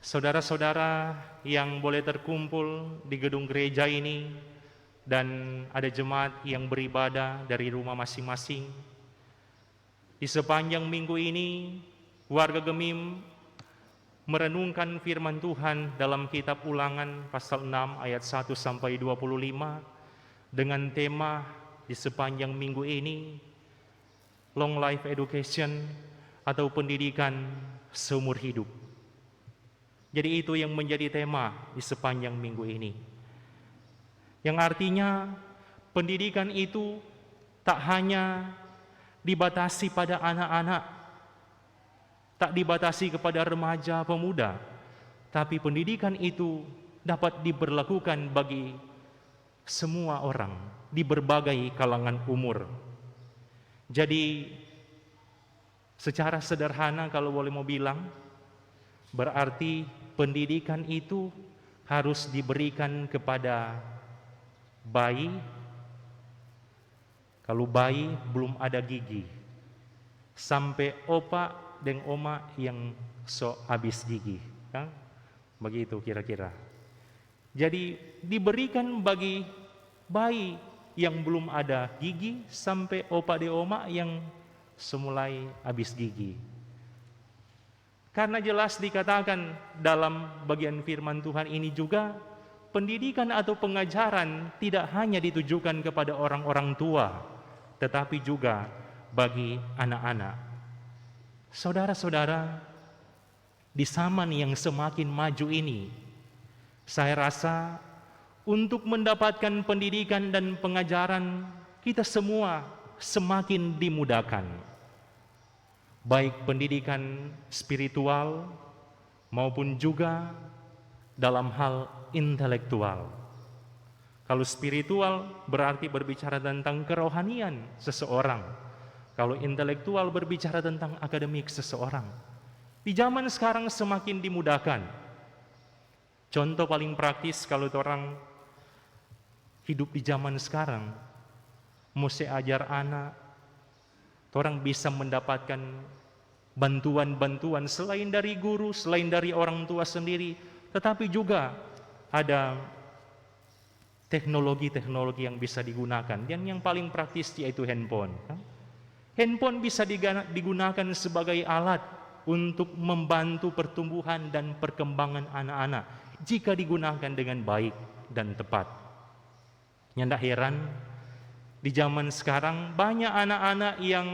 saudara-saudara yang boleh terkumpul di gedung gereja ini, dan ada jemaat yang beribadah dari rumah masing-masing. Di sepanjang minggu ini, warga Gemim merenungkan firman Tuhan dalam kitab Ulangan pasal 6 ayat 1 sampai 25 dengan tema di sepanjang minggu ini Long Life Education atau pendidikan seumur hidup. Jadi itu yang menjadi tema di sepanjang minggu ini. Yang artinya pendidikan itu tak hanya dibatasi pada anak-anak, tak dibatasi kepada remaja pemuda, tapi pendidikan itu dapat diberlakukan bagi semua orang di berbagai kalangan umur. Jadi secara sederhana kalau boleh mau bilang, berarti pendidikan itu harus diberikan kepada bayi. Kalau bayi belum ada gigi, sampai opa dan oma yang habis gigi, kan? Begitu kira-kira. Jadi diberikan bagi bayi yang belum ada gigi sampai opa dan oma yang semulai habis gigi. Karena jelas dikatakan dalam bagian firman Tuhan ini juga, pendidikan atau pengajaran tidak hanya ditujukan kepada orang-orang tua, tetapi juga bagi anak-anak. Saudara-saudara, di zaman yang semakin maju ini, saya rasa untuk mendapatkan pendidikan dan pengajaran kita semua semakin dimudahkan. Baik pendidikan spiritual maupun juga dalam hal intelektual. Kalau spiritual berarti berbicara tentang kerohanian seseorang. Kalau intelektual berbicara tentang akademik seseorang. Di zaman sekarang semakin dimudahkan. Contoh paling praktis kalau orang hidup di zaman sekarang, mesti ajar anak, orang bisa mendapatkan bantuan-bantuan selain dari guru, selain dari orang tua sendiri, tetapi juga ada teknologi-teknologi yang bisa digunakan. Dan yang paling praktis yaitu handphone. Handphone bisa digunakan sebagai alat untuk membantu pertumbuhan dan perkembangan anak-anak jika digunakan dengan baik dan tepat. Tidak heran di zaman sekarang banyak anak-anak yang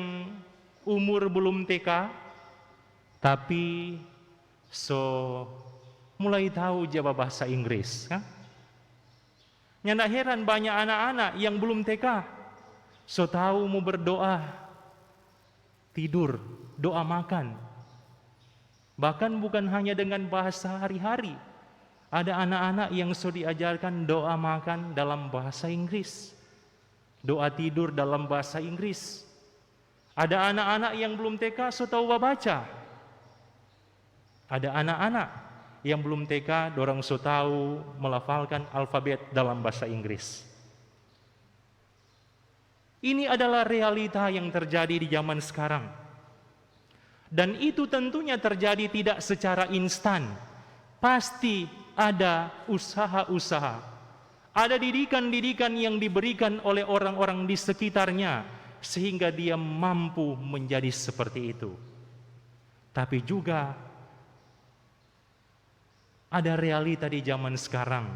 umur belum TK tapi mulai tahu jawab bahasa Inggris, kan? Tidak heran banyak anak-anak yang belum TK tahu mau berdoa, tidur, doa makan. Bahkan bukan hanya dengan bahasa hari-hari. Ada anak-anak yang diajarkan doa makan dalam bahasa Inggris, doa tidur dalam bahasa Inggris. Ada anak-anak yang belum TK tahu baca. Ada anak-anak yang belum TK dorang tahu melafalkan alfabet dalam bahasa Inggris. Ini adalah realita yang terjadi di zaman sekarang. Dan itu tentunya terjadi tidak secara instan. Pasti ada usaha-usaha. Ada didikan-didikan yang diberikan oleh orang-orang di sekitarnya sehingga dia mampu menjadi seperti itu. Tapi juga ada realita di zaman sekarang.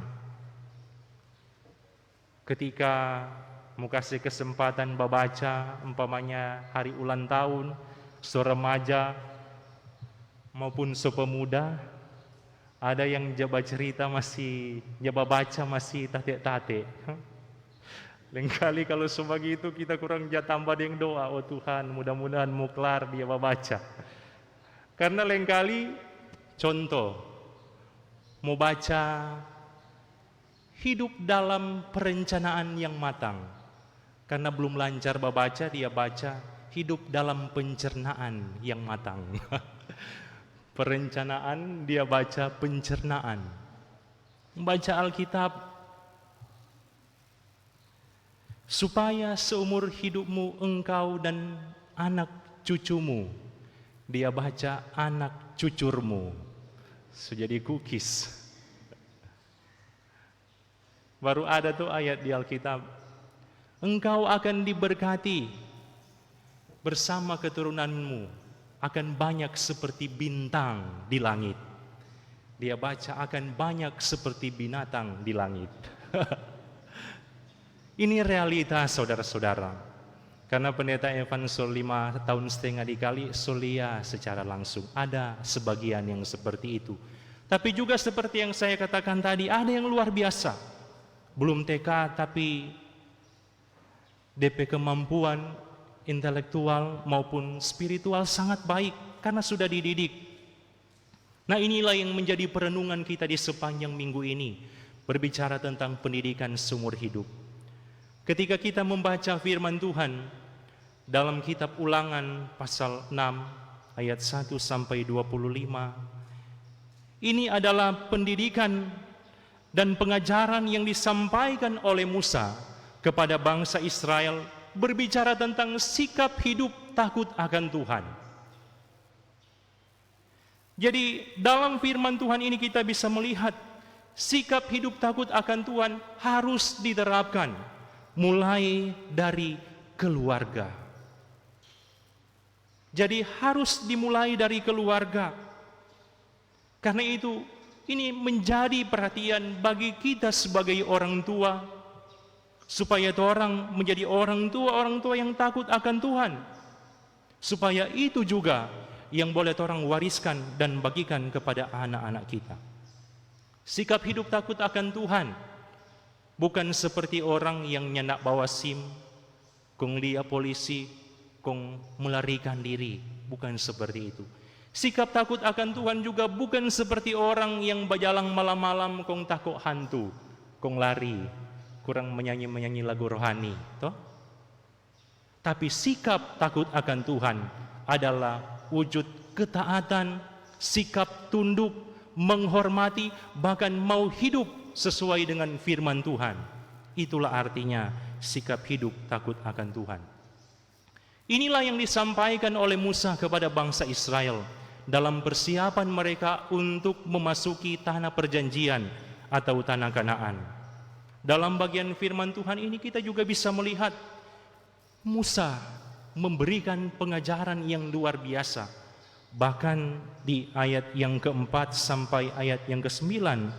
Ketika mau kasih kesempatan membaca, umpamanya hari ulang tahun, remaja maupun pemuda, ada yang jaba cerita masih, jaba baca masih tate-tate. Lain kali kalau sebegitu kita kurang tambah dengan doa, oh Tuhan mudah-mudahan mau kelar dia baca. Karena lain kali contoh, mau baca hidup dalam perencanaan yang matang. Karena belum lancar baca, dia baca hidup dalam pencernaan yang matang. Perencanaan, dia baca pencernaan. Membaca Alkitab supaya seumur hidupmu engkau dan anak cucumu, dia baca anak cucurmu. sudah jadi cookies. Baru ada tuh ayat di Alkitab, engkau akan diberkati bersama keturunanmu, akan banyak seperti bintang di langit. Dia baca akan banyak seperti binatang di langit. Ini realitas saudara-saudara. Karena pendeta Evan 5,5 tahun dikali solia secara langsung. Ada sebagian yang seperti itu. Tapi juga seperti yang saya katakan tadi, ada yang luar biasa. Belum TK tapi DP kemampuan intelektual maupun spiritual sangat baik karena sudah dididik. Nah, inilah yang menjadi perenungan kita di sepanjang minggu ini, berbicara tentang pendidikan seumur hidup. Ketika kita membaca firman Tuhan dalam kitab Ulangan pasal 6 ayat 1 sampai 25, ini adalah pendidikan dan pengajaran yang disampaikan oleh Musa kepada bangsa Israel, berbicara tentang sikap hidup takut akan Tuhan. Jadi dalam firman Tuhan ini kita bisa melihat sikap hidup takut akan Tuhan harus diterapkan mulai dari keluarga. Jadi harus dimulai dari keluarga. Karena itu ini menjadi perhatian bagi kita sebagai orang tua, supaya orang menjadi orang tua yang takut akan Tuhan. Supaya itu juga yang boleh orang wariskan dan bagikan kepada anak-anak kita. Sikap hidup takut akan Tuhan bukan seperti orang yang nyendak bawa SIM, kong dia polisi, kong melarikan diri. Bukan seperti itu. Sikap takut akan Tuhan juga bukan seperti orang yang berjalan malam-malam kong takut hantu, kong lari, kurang menyanyi lagu rohani, toh? Tapi sikap takut akan Tuhan adalah wujud ketaatan, sikap tunduk, menghormati, bahkan mau hidup sesuai dengan firman Tuhan. Itulah artinya sikap hidup takut akan Tuhan. Inilah yang disampaikan oleh Musa kepada bangsa Israel dalam persiapan mereka untuk memasuki tanah perjanjian atau tanah Kanaan. Dalam bagian firman Tuhan ini kita juga bisa melihat Musa memberikan pengajaran yang luar biasa. Bahkan di ayat yang keempat sampai ayat yang kesembilan,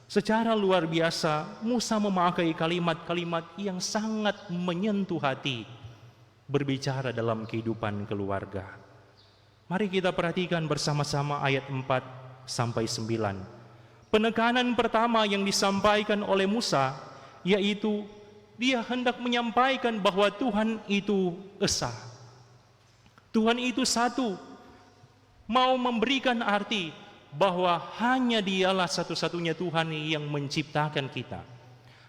secara luar biasa Musa memakai kalimat-kalimat yang sangat menyentuh hati, berbicara dalam kehidupan keluarga. Mari kita perhatikan bersama-sama ayat 4 sampai 9. Penekanan pertama yang disampaikan oleh Musa yaitu dia hendak menyampaikan bahwa Tuhan itu esa. Tuhan itu satu. Mau memberikan arti bahwa hanya Dialah satu-satunya Tuhan yang menciptakan kita.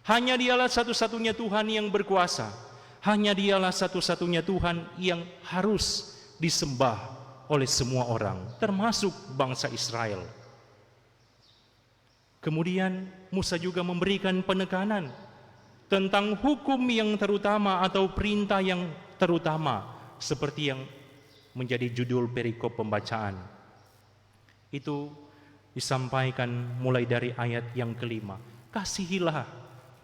Hanya Dialah satu-satunya Tuhan yang berkuasa. Hanya Dialah satu-satunya Tuhan yang harus disembah oleh semua orang, termasuk bangsa Israel. Kemudian Musa juga memberikan penekanan tentang hukum yang terutama atau perintah yang terutama, seperti yang menjadi judul perikop pembacaan. Itu disampaikan mulai dari ayat yang kelima. Kasihilah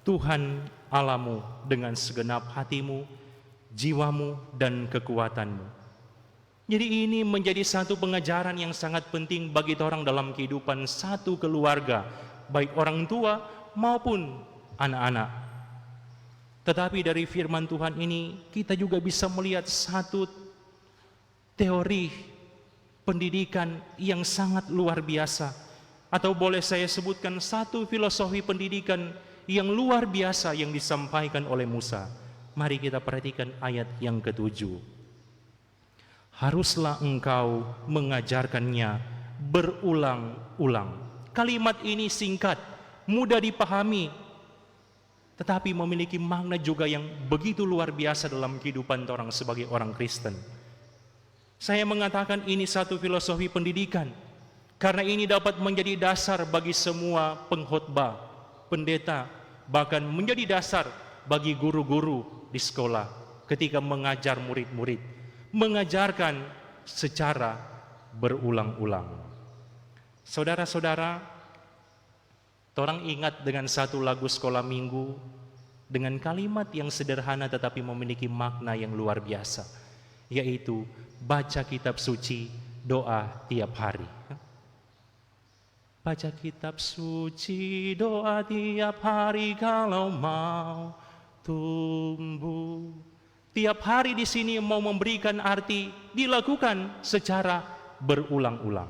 Tuhan Allahmu dengan segenap hatimu, jiwamu, dan kekuatanmu. Jadi ini menjadi satu pengajaran yang sangat penting bagi orang dalam kehidupan satu keluarga, baik orang tua maupun anak-anak. Tetapi dari firman Tuhan ini kita juga bisa melihat satu teori pendidikan yang sangat luar biasa, atau boleh saya sebutkan satu filosofi pendidikan yang luar biasa yang disampaikan oleh Musa. Mari kita perhatikan ayat yang ke-7. Haruslah engkau mengajarkannya berulang-ulang. Kalimat ini singkat, mudah dipahami, tetapi memiliki makna juga yang begitu luar biasa dalam kehidupan orang sebagai orang Kristen. Saya mengatakan ini satu filosofi pendidikan, karena ini dapat menjadi dasar bagi semua pengkhotbah, pendeta, bahkan menjadi dasar bagi guru-guru di sekolah ketika mengajar murid-murid, mengajarkan secara berulang-ulang. Saudara-saudara, orang ingat dengan satu lagu sekolah minggu dengan kalimat yang sederhana tetapi memiliki makna yang luar biasa, yaitu baca kitab suci, doa tiap hari. Baca kitab suci, doa tiap hari kalau mau tumbuh. Tiap hari di sini mau memberikan arti dilakukan secara berulang-ulang.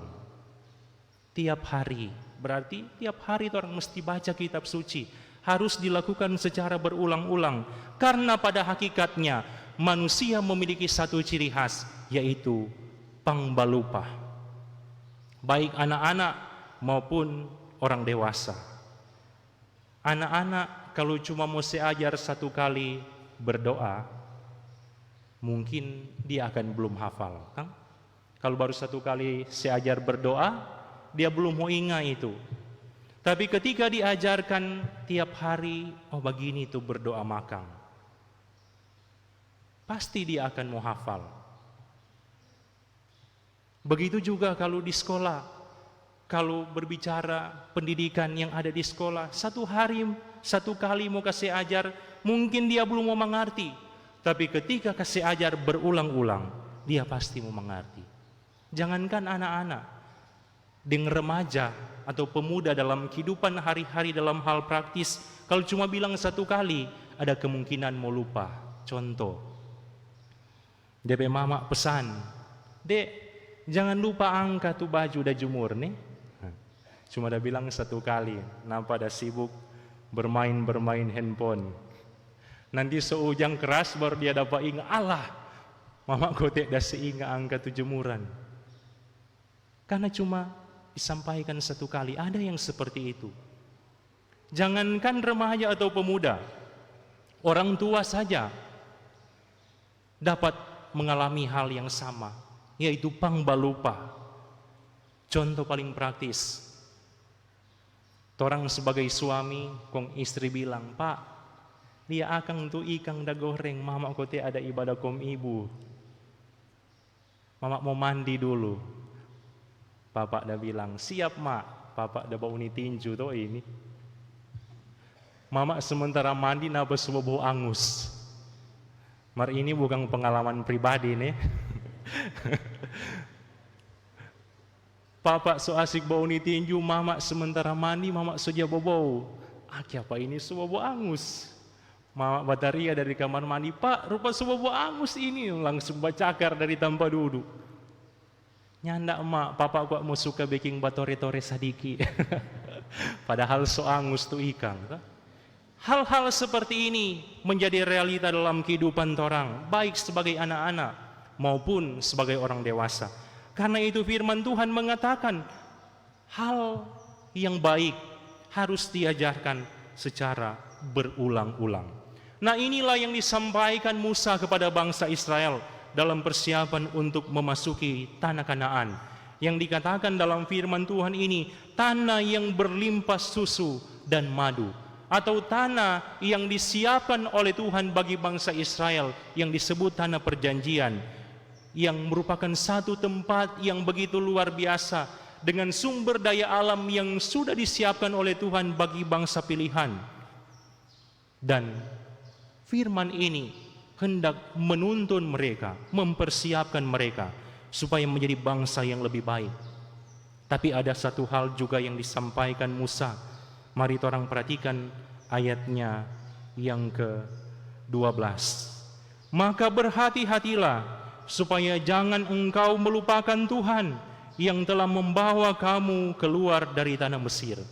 Tiap hari, berarti tiap hari orang mesti baca kitab suci. Harus dilakukan secara berulang-ulang. Karena pada hakikatnya manusia memiliki satu ciri khas, yaitu pangbalupa. Baik anak-anak maupun orang dewasa. Anak-anak kalau cuma mau seajar satu kali berdoa, mungkin dia akan belum hafal, kan? Kalau baru satu kali seajar berdoa, dia belum mau ingat itu. Tapi ketika diajarkan tiap hari, oh begini tuh berdoa makang, pasti dia akan mau hafal. Begitu juga kalau di sekolah, kalau berbicara pendidikan yang ada di sekolah, satu hari, satu kali mau kasih ajar, mungkin dia belum mau mengerti. Tapi ketika kasih ajar berulang-ulang, dia pasti mau mengerti. Jangankan anak-anak, dengan remaja atau pemuda dalam kehidupan hari-hari dalam hal praktis, kalau cuma bilang satu kali, ada kemungkinan mau lupa. Contoh, DP mama pesan, "Dek, jangan lupa angkat tuh baju udah jemur nih." Cuma dia bilang satu kali, nampak dah sibuk bermain handphone. Nanti seujang keras baru dia dapat ingat, Allah, mama gotek dah seingat angkat tuh jemuran. Karena cuma disampaikan satu kali, ada yang seperti itu. Jangankan remaja atau pemuda, orang tua saja dapat mengalami hal yang sama, yaitu pangbalupa. Contoh paling praktis, orang sebagai suami, kong istri bilang, "Pak, dia akan tuh ikan dah goreng, mama kote ada ibadah kom ibu. Mama mau mandi dulu." Bapak dah bilang, "Siap mak." Bapak dah bau ni tinju tuh ini. Mama sementara mandi napa semua bau angus. Mar ini bukan pengalaman pribadi nih. Papa so asik bau ni tinju, mama sementara mandi, mama saja bau. Apa ini semua bau angus. Mama bataria dari kamar mandi, "Pak, rupa semua bau angus ini." Langsung bacakar dari tanpa duduk. Nyanda emak, papa kok mau suka baking batore-tore sadiki. Padahal so angus tuh ikan. Hal-hal seperti ini menjadi realita dalam kehidupan orang, baik sebagai anak-anak maupun sebagai orang dewasa. Karena itu firman Tuhan mengatakan hal yang baik harus diajarkan secara berulang-ulang. Nah, inilah yang disampaikan Musa kepada bangsa Israel dalam persiapan untuk memasuki tanah Kanaan. Yang dikatakan dalam firman Tuhan ini, tanah yang berlimpah susu dan madu, atau tanah yang disiapkan oleh Tuhan bagi bangsa Israel yang disebut tanah perjanjian, yang merupakan satu tempat yang begitu luar biasa dengan sumber daya alam yang sudah disiapkan oleh Tuhan bagi bangsa pilihan. Dan firman ini hendak menuntun mereka, mempersiapkan mereka supaya menjadi bangsa yang lebih baik. Tapi ada satu hal juga yang disampaikan Musa. Mari orang perhatikan ayatnya yang ke-12. "Maka berhati-hatilah supaya jangan engkau melupakan Tuhan yang telah membawa kamu keluar dari tanah Mesir."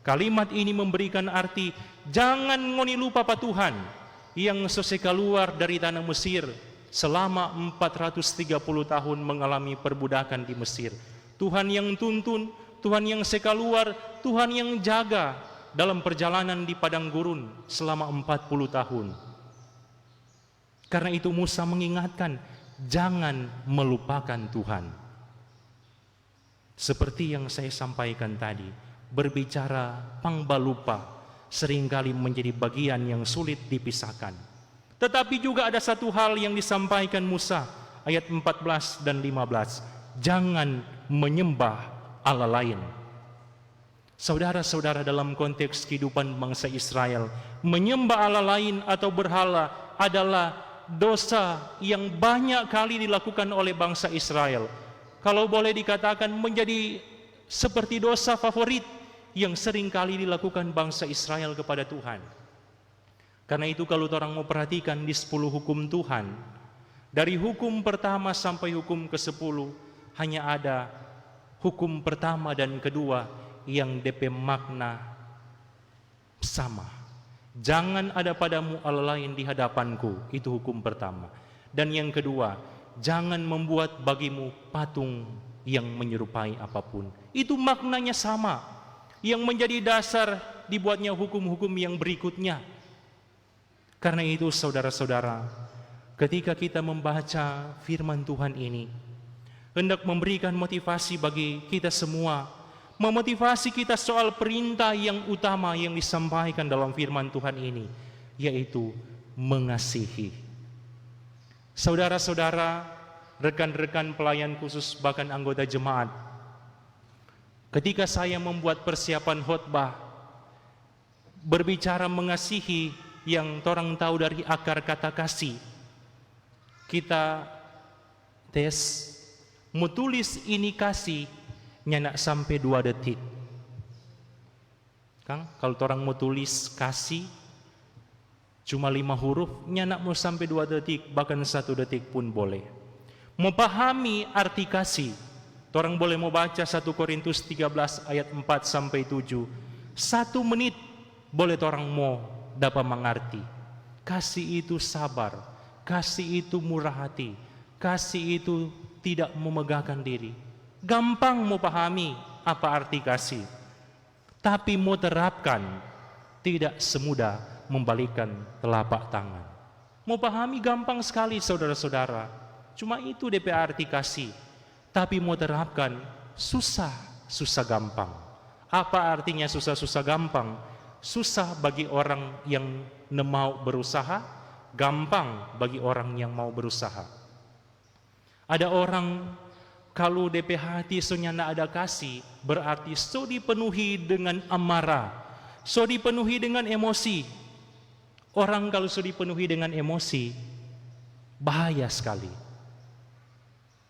Kalimat ini memberikan arti, jangan ngoni lupa pa Tuhan yang selesai keluar dari tanah Mesir selama 430 tahun mengalami perbudakan di Mesir. Tuhan yang tuntun, Tuhan yang sekaluar, Tuhan yang jaga dalam perjalanan di padang gurun selama 40 tahun. Karena itu Musa mengingatkan, jangan melupakan Tuhan. Seperti yang saya sampaikan tadi, berbicara pangbalupa seringkali menjadi bagian yang sulit dipisahkan. Tetapi juga ada satu hal yang disampaikan Musa, ayat 14 dan 15. Jangan menyembah Allah lain. Saudara-saudara, dalam konteks kehidupan bangsa Israel, menyembah Allah lain atau berhala adalah dosa yang banyak kali dilakukan oleh bangsa Israel. Kalau boleh dikatakan menjadi seperti dosa favorit yang sering kali dilakukan bangsa Israel kepada Tuhan. Karena itu kalau orang mau perhatikan di 10 hukum Tuhan, dari hukum pertama sampai hukum ke-10, hanya ada hukum pertama dan kedua yang DP makna sama. Jangan ada padamu Allah lain di hadapanku, itu hukum pertama. Dan yang kedua, jangan membuat bagimu patung yang menyerupai apapun. Itu maknanya sama, yang menjadi dasar dibuatnya hukum-hukum yang berikutnya. Karena itu saudara-saudara, ketika kita membaca firman Tuhan ini, hendak memberikan motivasi bagi kita semua, memotivasi kita soal perintah yang utama yang disampaikan dalam firman Tuhan ini, yaitu mengasihi. Saudara-saudara, rekan-rekan pelayan khusus, bahkan anggota jemaat, ketika saya membuat persiapan khotbah, berbicara mengasihi yang orang tahu dari akar kata kasih, kita tes, mau tulis ini kasih, nyanak sampai 2 detik. Kang, kalau orang mau tulis kasih cuma 5 huruf, nyanak mau sampai 2 detik, bahkan 1 detik pun boleh. Mau pahami arti kasih, orang boleh mau baca 1 Korintus 13 ayat 4 sampai 7. 1 menit boleh orang mau dapat mengerti. Kasih itu sabar, kasih itu murah hati, kasih itu tidak memegahkan diri. Gampang mau pahami apa arti kasih, tapi mau terapkan tidak semudah membalikkan telapak tangan. Mau pahami gampang sekali saudara-saudara, cuma itu DP arti kasih. Tapi mau terapkan susah gampang. Apa artinya susah gampang? Susah bagi orang yang mau berusaha, gampang bagi orang yang mau berusaha. Ada orang kalau DP hati so nyanda ada kasih, berarti so dipenuhi dengan amarah, so dipenuhi dengan emosi. Orang kalau so dipenuhi dengan emosi, bahaya sekali.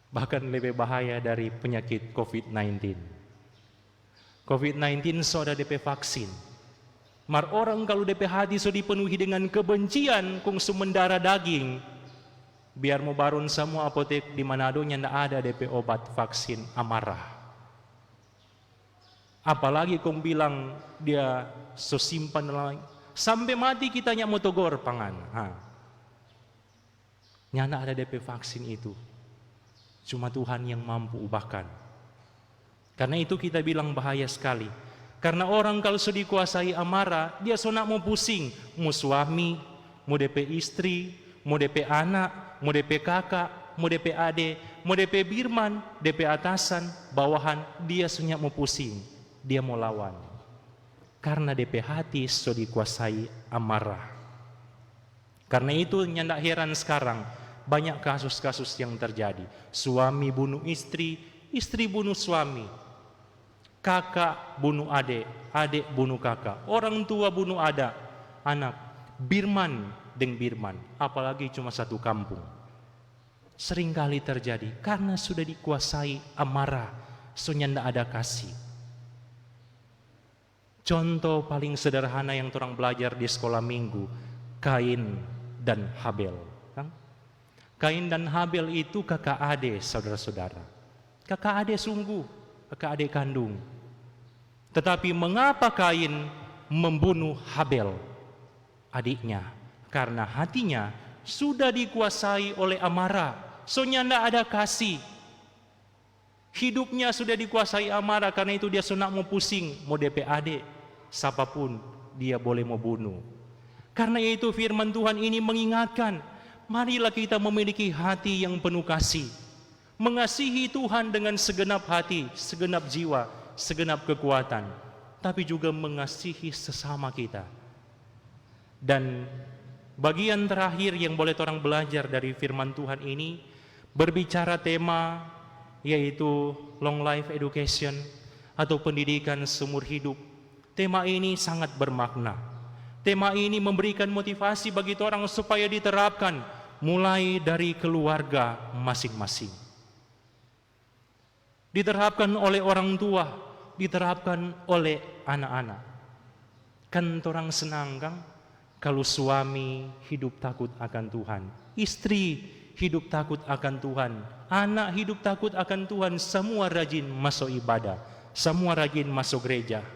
Bahkan lebih bahaya dari penyakit COVID-19. COVID-19 so ada DP vaksin. Mar orang kalau DP hati so dipenuhi dengan kebencian, kung so mendarah daging, biar mau barun semua apotek di Manado nyanda ada DP obat vaksin amarah. Apalagi kong bilang dia so simpan sampai mati kita nyak motogor pangan. Nyanda ada DP vaksin itu. Cuma Tuhan yang mampu ubahkan. Karena itu kita bilang bahaya sekali. Karena orang kalau sudah dikuasai amarah, dia so nak mau pusing, mau suami, mau DP istri, mau DP anak, mau DP kakak, mau DP ade, mau DP birman, DP atasan, bawahan, dia sunyak mau pusing, dia mau lawan. Karena DP hati so dikuasai amarah. Karena itu nyandak heran sekarang banyak kasus-kasus yang terjadi. Suami bunuh istri, istri bunuh suami, kakak bunuh adik, adik bunuh kakak, orang tua bunuh anak, birman dengan birman, apalagi cuma satu kampung. Seringkali terjadi karena sudah dikuasai amarah, so nyanda ada kasih. Contoh paling sederhana yang orang belajar di sekolah minggu, Kain dan Habel. Kain dan Habel itu kakak adik, saudara-saudara. Kakak adik sungguh, kakak adik kandung. Tetapi mengapa Kain membunuh Habel, adiknya? Karena hatinya sudah dikuasai oleh amarah, so nyanda ada kasih. Hidupnya sudah dikuasai amarah, karena itu dia nak mau pusing, mau DP adik, siapapun dia boleh mau bunuh. Karena itu firman Tuhan ini mengingatkan, marilah kita memiliki hati yang penuh kasih, mengasihi Tuhan dengan segenap hati, segenap jiwa, segenap kekuatan, tapi juga mengasihi sesama kita. Dan bagian terakhir yang boleh orang belajar dari firman Tuhan ini berbicara tema yaitu long life education atau pendidikan seumur hidup. Tema ini sangat bermakna. Tema ini memberikan motivasi bagi orang supaya diterapkan mulai dari keluarga masing-masing. Diterapkan oleh orang tua, diterapkan oleh anak-anak. Kan orang senang kan kalau suami hidup takut akan Tuhan, istri hidup takut akan Tuhan, anak hidup takut akan Tuhan, semua rajin masuk ibadah, semua rajin masuk gereja.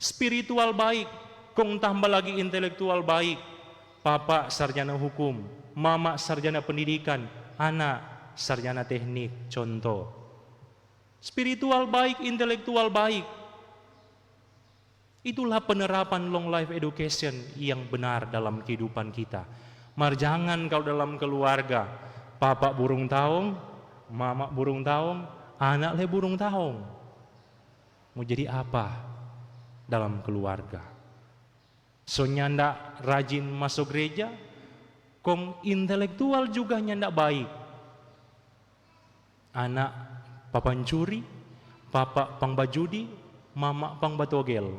Spiritual baik, kong tambah lagi intelektual baik. Papa sarjana hukum, mama sarjana pendidikan, anak sarjana teknik, contoh. Spiritual baik, intelektual baik. Itulah penerapan long life education yang benar dalam kehidupan kita. Jangan kalau dalam keluarga, papa burung taung, mama burung taung, anak le burung taung. Mau jadi apa dalam keluarga? So nyanda rajin masuk gereja, kong intelektual juga nyanda baik. Anak papancuri, papa pangbajudi, mama pangbatogel.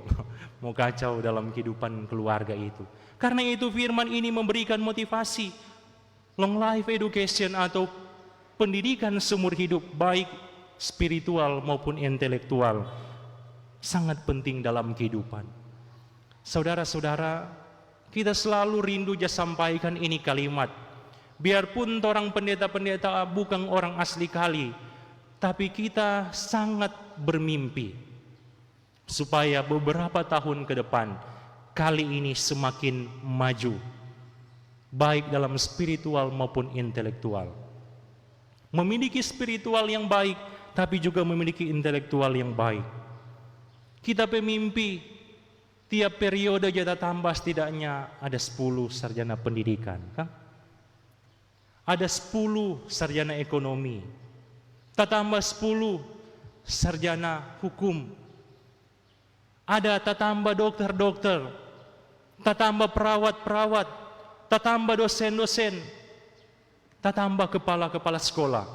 Mau kacau dalam kehidupan keluarga itu. Karena itu firman ini memberikan motivasi. Long life education atau pendidikan seumur hidup baik spiritual maupun intelektual sangat penting dalam kehidupan. Saudara-saudara, kita selalu rindu sampaikan ini kalimat. Biarpun orang pendeta-pendeta bukan orang asli kali, tapi kita sangat bermimpi supaya beberapa tahun ke depan kali ini semakin maju, baik dalam spiritual maupun intelektual. Memiliki spiritual yang baik, tapi juga memiliki intelektual yang baik. Kita pemimpi, tiap periode jatah tambah setidaknya ada 10 sarjana pendidikan, kan? Ada 10 sarjana ekonomi, tambah 10 sarjana hukum, ada tambah dokter-dokter, tambah perawat-perawat, tambah dosen-dosen, tambah kepala-kepala sekolah,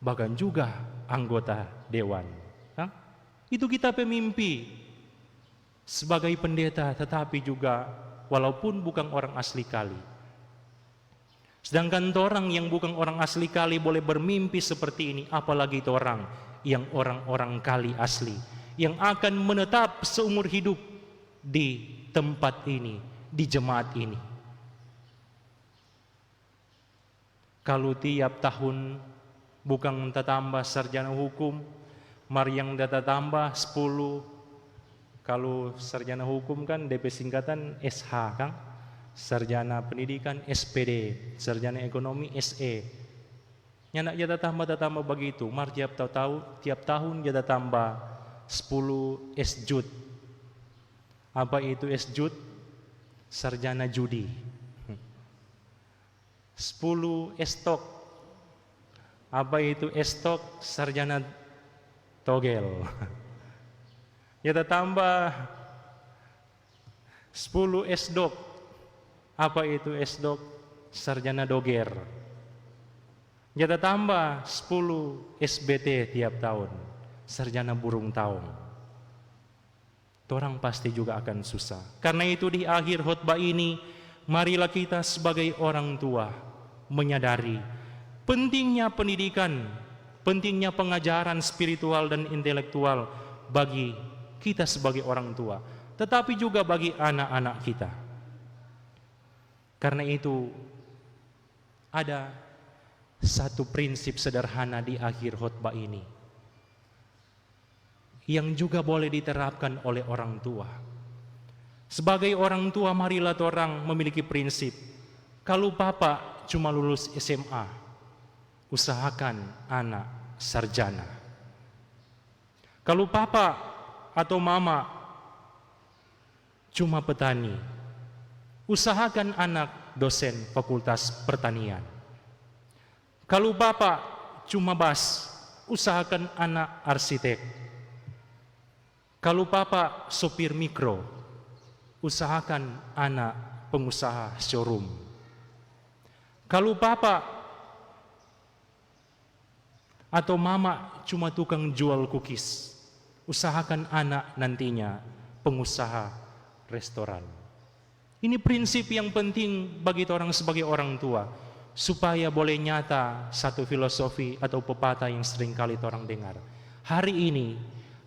bahkan juga anggota dewan. Itu kita pemimpi sebagai pendeta, tetapi juga walaupun bukan orang asli kali. Sedangkan orang yang bukan orang asli kali boleh bermimpi seperti ini, apalagi orang yang orang-orang kali asli, yang akan menetap seumur hidup di tempat ini, di jemaat ini. Kalau tiap tahun bukan tambah sarjana hukum, mari yang data tambah 10. Kalau sarjana hukum kan DP singkatan SH kan, sarjana pendidikan SPD, sarjana ekonomi SE. Nyanak jatah tambah begitu, mari tiap tahun jatah tambah 10 S-Jud. Apa itu S-Jud? Sarjana judi. 10 S-Tok. Apa itu S-Tok? Sarjana togel. Jatah tambah 10 S-Dok. Apa itu S-Dok? Sarjana doger. Jatah tambah 10 SBT tiap tahun, sarjana burung taung. Orang pasti juga akan susah. Karena itu di akhir khotbah ini, marilah kita sebagai orang tua menyadari pentingnya pendidikan, pentingnya pengajaran spiritual dan intelektual bagi kita sebagai orang tua, tetapi juga bagi anak-anak kita. Karena itu ada satu prinsip sederhana di akhir khotbah ini yang juga boleh diterapkan oleh orang tua. Sebagai orang tua, marilah orang memiliki prinsip. Kalau papa cuma lulus SMA, usahakan anak sarjana. Kalau papa atau mama cuma petani, usahakan anak dosen fakultas pertanian. Kalau bapak cuma bas, usahakan anak arsitek. Kalau bapak sopir mikro, usahakan anak pengusaha showroom. Kalau bapak Atau mama cuma tukang jual cookies, usahakan anak nantinya pengusaha restoran. Ini prinsip yang penting bagi orang sebagai orang tua, supaya boleh nyata satu filosofi atau pepatah yang sering kali orang dengar. Hari ini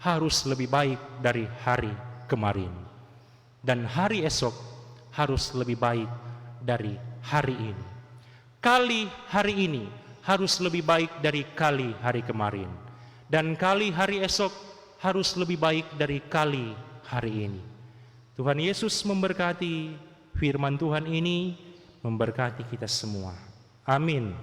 harus lebih baik dari hari kemarin, dan hari esok harus lebih baik dari hari ini. Kali hari ini harus lebih baik dari kali hari kemarin, dan kali hari esok harus lebih baik dari kali hari ini. Tuhan Yesus memberkati, firman Tuhan ini memberkati kita semua. Amin.